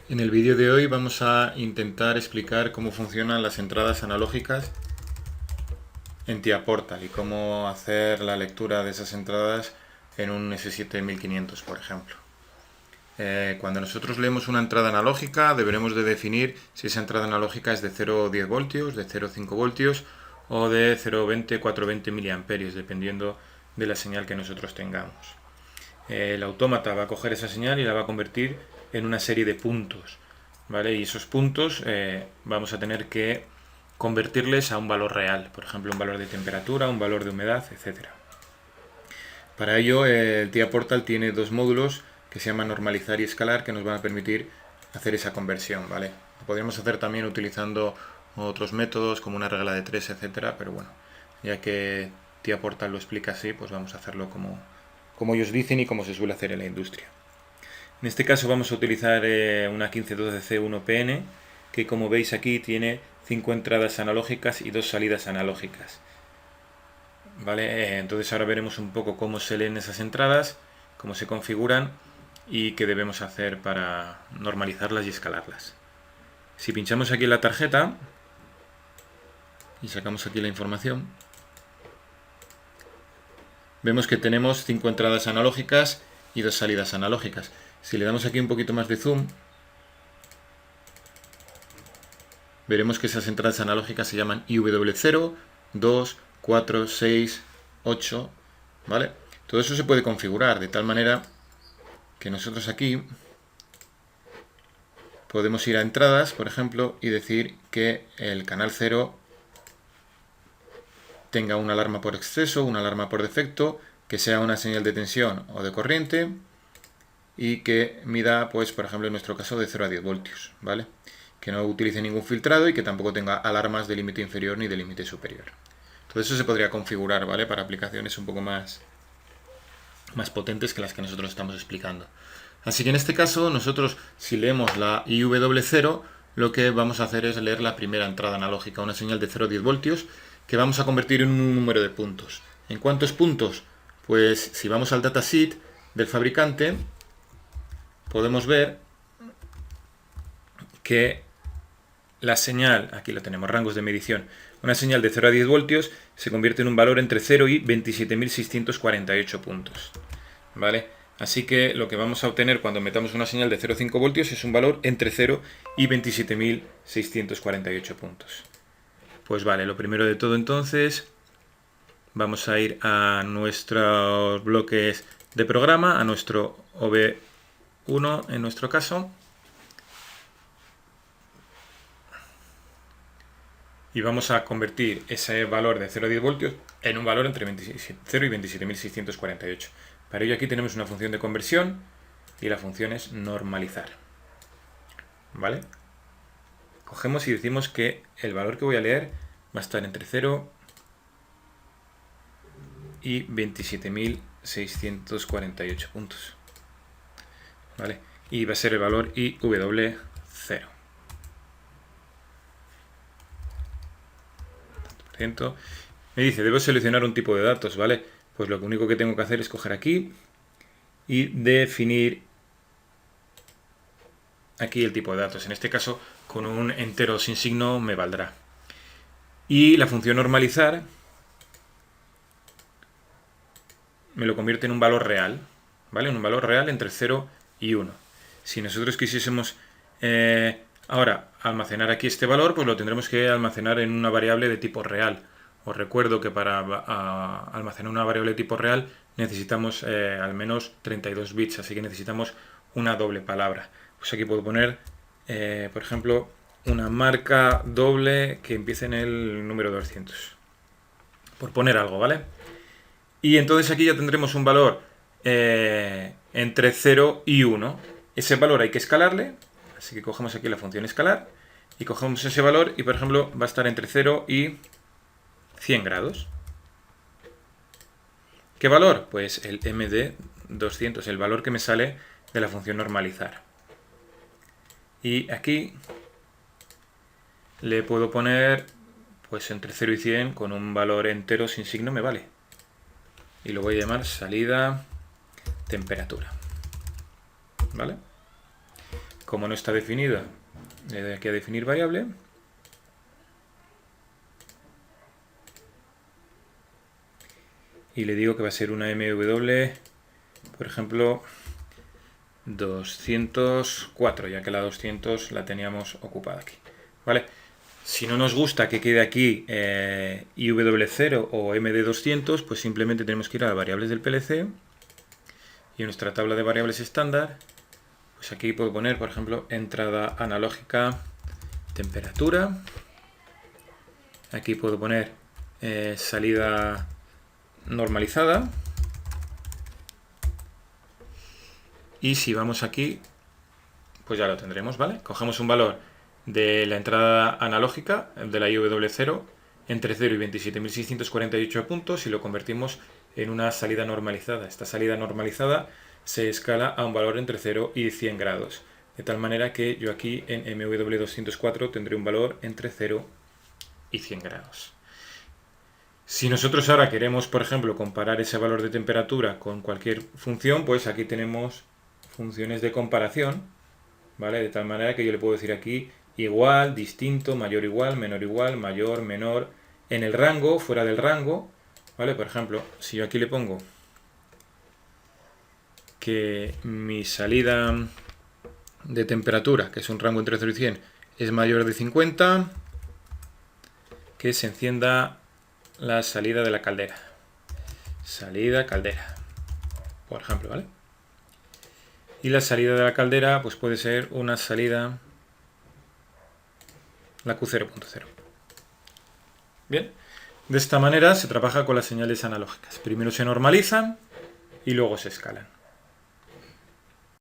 En el vídeo de hoy vamos a intentar explicar cómo funcionan las entradas analógicas en TIA Portal y cómo hacer la lectura de esas entradas en un S7-1500, por ejemplo. Cuando nosotros leemos una entrada analógica deberemos de definir si esa entrada analógica es de 0,10 voltios, de 0,5 voltios o de 0,20, 420 miliamperios, dependiendo de la señal que nosotros tengamos. El autómata va a coger esa señal y la va a convertir en una serie de puntos, ¿vale? Y esos puntos vamos a tener que convertirles a un valor real, por ejemplo, un valor de temperatura, un valor de humedad, etc. Para ello, el TIA Portal tiene dos módulos que se llaman normalizar y escalar, que nos van a permitir hacer esa conversión, ¿vale? Lo podríamos hacer también utilizando otros métodos como una regla de 3, etc. Pero bueno, ya que TIA Portal lo explica así, pues vamos a hacerlo como ellos dicen y como se suele hacer en la industria. En este caso vamos a utilizar una 1512C1PN, que como veis aquí tiene 5 entradas analógicas y 2 salidas analógicas. ¿Vale? Entonces ahora veremos un poco cómo se leen esas entradas, cómo se configuran y qué debemos hacer para normalizarlas y escalarlas. Si pinchamos aquí en la tarjeta y sacamos aquí la información, vemos que tenemos 5 entradas analógicas y 2 salidas analógicas. Si le damos aquí un poquito más de zoom, veremos que esas entradas analógicas se llaman IW0, 2, 4, 6, 8, ¿vale? Todo eso se puede configurar de tal manera que nosotros aquí podemos ir a entradas, por ejemplo, y decir que el canal 0 tenga una alarma por exceso, una alarma por defecto, que sea una señal de tensión o de corriente y que mida, pues, por ejemplo, en nuestro caso de 0 a 10 voltios, ¿vale? Que no utilice ningún filtrado y que tampoco tenga alarmas de límite inferior ni de límite superior. Todo eso se podría configurar, ¿vale? Para aplicaciones un poco más potentes que las que nosotros estamos explicando. Así que en este caso, nosotros, si leemos la IW0, lo que vamos a hacer es leer la primera entrada analógica, una señal de 0 a 10 voltios, que vamos a convertir en un número de puntos. ¿En cuántos puntos? Pues si vamos al datasheet del fabricante, podemos ver que la señal, aquí lo tenemos, rangos de medición, una señal de 0 a 10 voltios se convierte en un valor entre 0 y 27.648 puntos, ¿vale? Así que lo que vamos a obtener cuando metamos una señal de 0,5 voltios es un valor entre 0 y 27.648 puntos. Pues vale, lo primero de todo entonces, vamos a ir a nuestros bloques de programa, a nuestro OV1 en nuestro caso. Y vamos a convertir ese valor de 0 a 10 voltios en un valor entre 0 y 27.648. Para ello aquí tenemos una función de conversión y la función es normalizar. ¿Vale? Cogemos y decimos que el valor que voy a leer va a estar entre 0 y 27.648 puntos. ¿Vale? Y va a ser el valor IW0. Me dice, debo seleccionar un tipo de datos, ¿vale? Pues lo único que tengo que hacer es coger aquí y definir aquí el tipo de datos. En este caso, con un entero sin signo me valdrá. Y la función normalizar me lo convierte en un valor real, ¿vale? En un valor real entre 0 y 1. Si nosotros quisiésemos ahora almacenar aquí este valor, pues lo tendremos que almacenar en una variable de tipo real. Os recuerdo que para almacenar una variable de tipo real necesitamos al menos 32 bits, así que necesitamos una doble palabra. Pues aquí puedo poner, por ejemplo, una marca doble que empiece en el número 200. Por poner algo, ¿vale? Y entonces aquí ya tendremos un valor entre 0 y 1. Ese valor hay que escalarle, así que cogemos aquí la función escalar y cogemos ese valor y, por ejemplo, va a estar entre 0 y 100 grados. ¿Qué valor? Pues el MD200, el valor que me sale de la función normalizar. Y aquí le puedo poner pues entre 0 y 100 con un valor entero sin signo me vale. Y lo voy a llamar salida temperatura. ¿Vale? como no está definida, le doy aquí a definir variable. Y le digo que va a ser una MW, por ejemplo, 204, ya que la 200 la teníamos ocupada aquí. ¿Vale? Si no nos gusta que quede aquí IW0 o MD200, pues simplemente tenemos que ir a las variables del PLC y en nuestra tabla de variables estándar, pues aquí puedo poner, por ejemplo, entrada analógica, temperatura. Aquí puedo poner salida normalizada. Y si vamos aquí, pues ya lo tendremos, ¿vale? Cogemos un valor de la entrada analógica, de la IW0, entre 0 y 27.648 puntos y lo convertimos en una salida normalizada. Esta salida normalizada se escala a un valor entre 0 y 100 grados. De tal manera que yo aquí en MW204 tendré un valor entre 0 y 100 grados. Si nosotros ahora queremos, por ejemplo, comparar ese valor de temperatura con cualquier función, pues aquí tenemos funciones de comparación, ¿vale? De tal manera que yo le puedo decir aquí igual, distinto, mayor igual, menor igual, mayor, menor, en el rango, fuera del rango, ¿vale? Por ejemplo, si yo aquí le pongo que mi salida de temperatura, que es un rango entre 0 y 100, es mayor de 50, que se encienda la salida de la caldera. Salida caldera, por ejemplo, ¿vale? Y la salida de la caldera pues puede ser una salida, la Q0.0. Bien, de esta manera se trabaja con las señales analógicas. Primero se normalizan y luego se escalan.